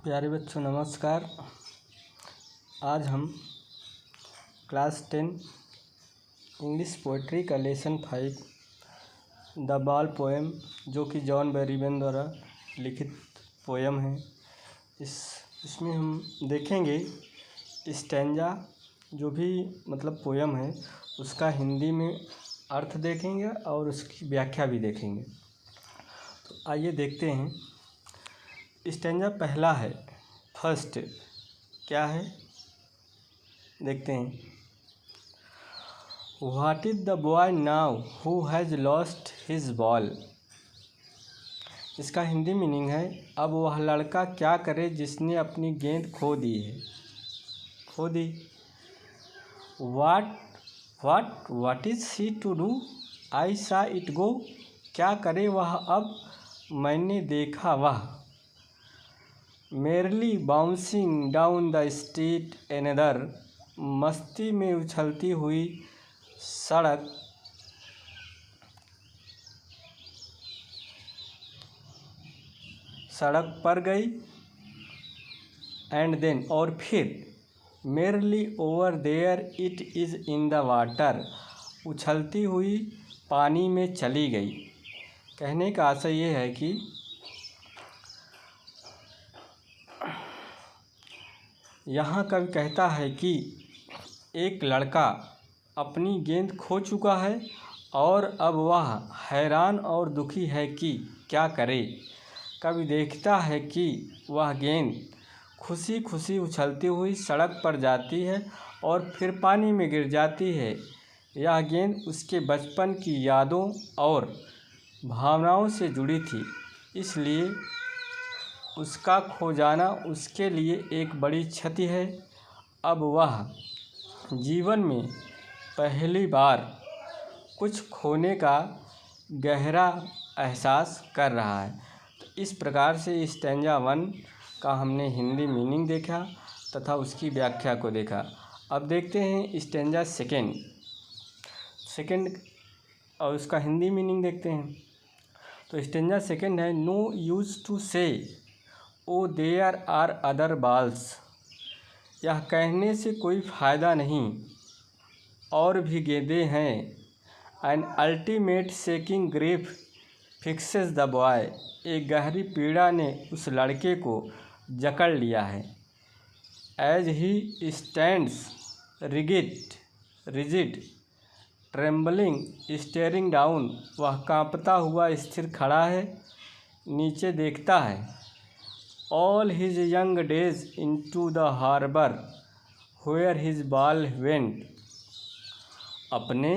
प्यारे बच्चों नमस्कार। आज हम क्लास 10 इंग्लिश पोइट्री का लेसन 5 द बॉल पोएम, जो कि जॉन बेरीबेन द्वारा लिखित पोएम है, इसमें हम देखेंगे स्टैंजा जो भी पोएम है उसका हिंदी में अर्थ देखेंगे और उसकी व्याख्या भी देखेंगे। तो आइए देखते हैं। स्टैंजा पहला है, फर्स्ट क्या है देखते हैं। What is the boy now who has lost his ball. इसका हिंदी मीनिंग है, अब वह लड़का क्या करे जिसने अपनी गेंद खो दी। What is she to do, I saw it गो। क्या करे वह अब, मैंने देखा वह। Merely bouncing down the street another, मस्ती में उछलती हुई सड़क पर गई। एंड देन और फिर, merrily over there it is in the water, उछलती हुई पानी में चली गई। कहने का आशय ये है कि यहाँ कवि कहता है कि एक लड़का अपनी गेंद खो चुका है और अब वह हैरान और दुखी है कि क्या करे। कवि देखता है कि वह गेंद खुशी खुशी उछलती हुई सड़क पर जाती है और फिर पानी में गिर जाती है। यह गेंद उसके बचपन की यादों और भावनाओं से जुड़ी थी, इसलिए उसका खो जाना उसके लिए एक बड़ी क्षति है। अब वह जीवन में पहली बार कुछ खोने का गहरा एहसास कर रहा है। तो इस प्रकार से स्टैंजा 1 का हमने हिंदी मीनिंग देखा तथा उसकी व्याख्या को देखा। अब देखते हैं स्टैंजा सेकंड और उसका हिंदी मीनिंग देखते हैं। तो स्टैंजा सेकंड है, नो यूज टू से oh there are other balls. यह कहने से कोई फ़ायदा नहीं, और भी गेंदें हैं। An ultimate shaking grief fixes the boy. एक गहरी पीड़ा ने उस लड़के को जकड़ लिया है। As he stands rigid trembling staring down. वह कांपता हुआ स्थिर खड़ा है, नीचे देखता है। All his young days into the harbor where his ball went। अपने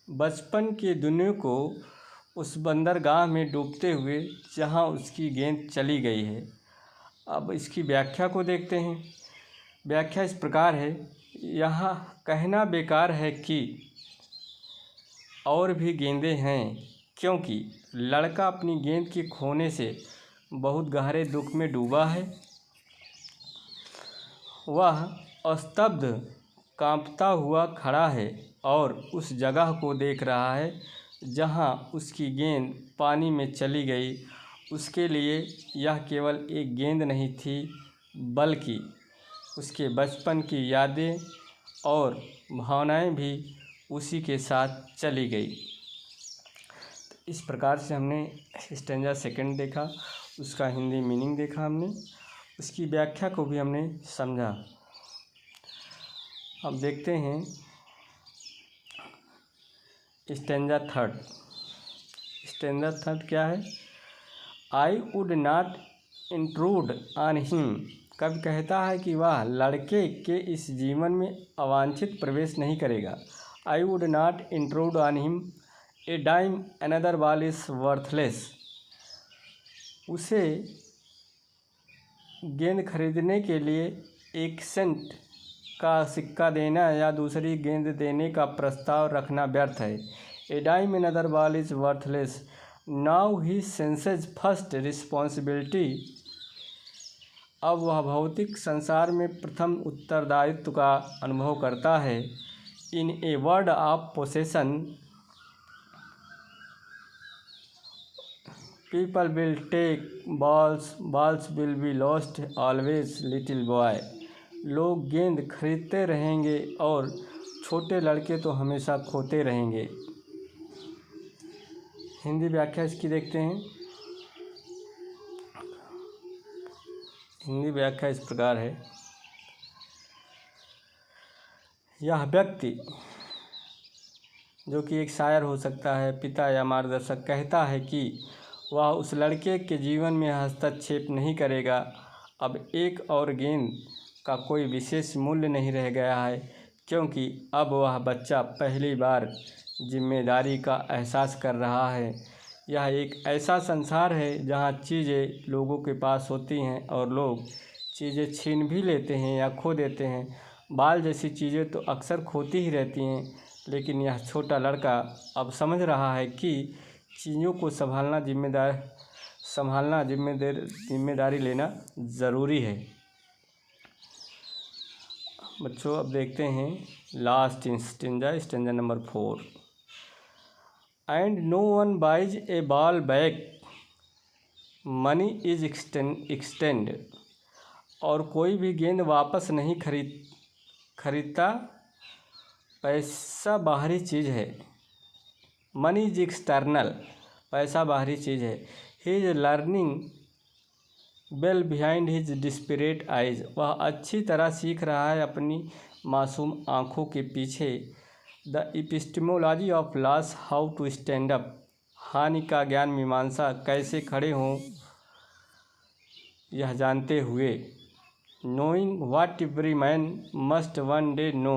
बचपन के दिनों को उस बंदरगाह में डूबते हुए जहाँ उसकी गेंद चली गई है। अब इसकी व्याख्या को देखते हैं। व्याख्या इस प्रकार है, यहाँ कहना बेकार है कि और भी गेंदें हैं, क्योंकि लड़का अपनी गेंद के खोने से बहुत गहरे दुख में डूबा है। वह स्तब्ध कांपता हुआ खड़ा है और उस जगह को देख रहा है जहां उसकी गेंद पानी में चली गई। उसके लिए यह केवल एक गेंद नहीं थी, बल्कि उसके बचपन की यादें और भावनाएं भी उसी के साथ चली गई। इस प्रकार से हमने स्टैंजा सेकंड देखा, उसका हिंदी मीनिंग देखा हमने, उसकी व्याख्या को भी हमने समझा। अब देखते हैं स्टैंजा थर्ड। स्टैंजा थर्ड क्या है, आई would not intrude on him. कवि कहता है कि वह लड़के के इस जीवन में अवांछित प्रवेश नहीं करेगा। I would not intrude on him a dime another ball is worthless. उसे गेंद खरीदने के लिए 1 सेंट का सिक्का देना या दूसरी गेंद देने का प्रस्ताव रखना व्यर्थ है। A dime another ball is worthless. Now he senses first responsibility. अब वह भौतिक संसार में प्रथम उत्तरदायित्व का अनुभव करता है। In a world of possession people will take balls, balls will be lost always little boy. लोग गेंद खरीदते रहेंगे और छोटे लड़के तो हमेशा खोते रहेंगे। हिंदी व्याख्या इसकी देखते हैं। हिंदी व्याख्या इस प्रकार है। यह व्यक्ति, जो कि एक शायर हो सकता है, पिता या मार्गदर्शक, कहता है कि वह उस लड़के के जीवन में हस्तक्षेप नहीं करेगा। अब एक और गेंद का कोई विशेष मूल्य नहीं रह गया है, क्योंकि अब वह बच्चा पहली बार जिम्मेदारी का एहसास कर रहा है। यह एक ऐसा संसार है जहाँ चीज़ें लोगों के पास होती हैं और लोग चीज़ें छीन भी लेते हैं या खो देते हैं। बाल जैसी चीज़ें तो अक्सर खोती ही रहती हैं, लेकिन यह छोटा लड़का अब समझ रहा है कि चीज़ों को संभालना जिम्मेदारी लेना ज़रूरी है। बच्चों अब देखते हैं last stanza, stanza number 4। And no one buys a ball back, money is external. और कोई भी गेंद वापस नहीं खरीदता, पैसा बाहरी चीज़ है। मनी इज एक्सटर्नल, पैसा बाहरी चीज़ है। He is learning well behind his desperate eyes. वह अच्छी तरह सीख रहा है अपनी मासूम आँखों के पीछे। The epistemology of loss, how to stand up. हानि का ज्ञान मीमांसा, कैसे खड़े हों यह जानते हुए। Knowing what every man must one day know,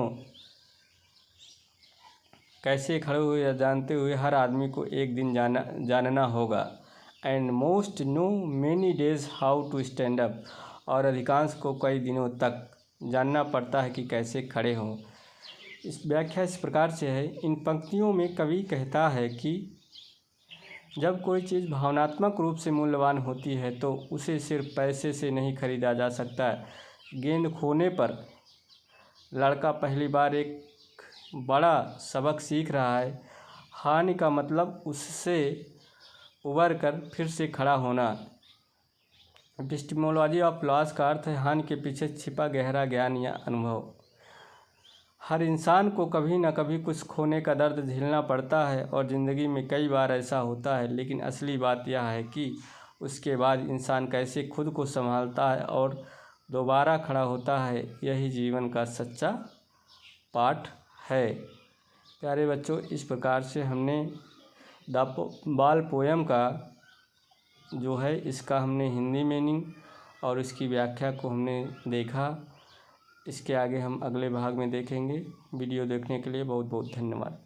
कैसे खड़े हुए यह जानते हुए हर आदमी को एक दिन जानना होगा। And most know many days how to stand up, और अधिकांश को कई दिनों तक जानना पड़ता है कि कैसे खड़े हों। इस व्याख्या इस प्रकार से है। इन पंक्तियों में कवि कहता है कि जब कोई चीज़ भावनात्मक रूप से मूल्यवान होती है तो उसे सिर्फ पैसे से नहीं खरीदा जा सकता। गेंद खोने पर लड़का पहली बार एक बड़ा सबक सीख रहा है। हानि का मतलब उससे उबर कर फिर से खड़ा होना। एपिस्टेमोलॉजी ऑफ लॉस का अर्थ है हानि के पीछे छिपा गहरा ज्ञान या अनुभव। हर इंसान को कभी न कभी कुछ खोने का दर्द झेलना पड़ता है और ज़िंदगी में कई बार ऐसा होता है, लेकिन असली बात यह है कि उसके बाद इंसान कैसे खुद को संभालता है और दोबारा खड़ा होता है। यही जीवन का सच्चा पाठ है। प्यारे बच्चों, इस प्रकार से हमने बाल पोयम का जो है इसका हमने हिंदी मीनिंग और इसकी व्याख्या को हमने देखा। इसके आगे हम अगले भाग में देखेंगे। वीडियो देखने के लिए बहुत बहुत धन्यवाद।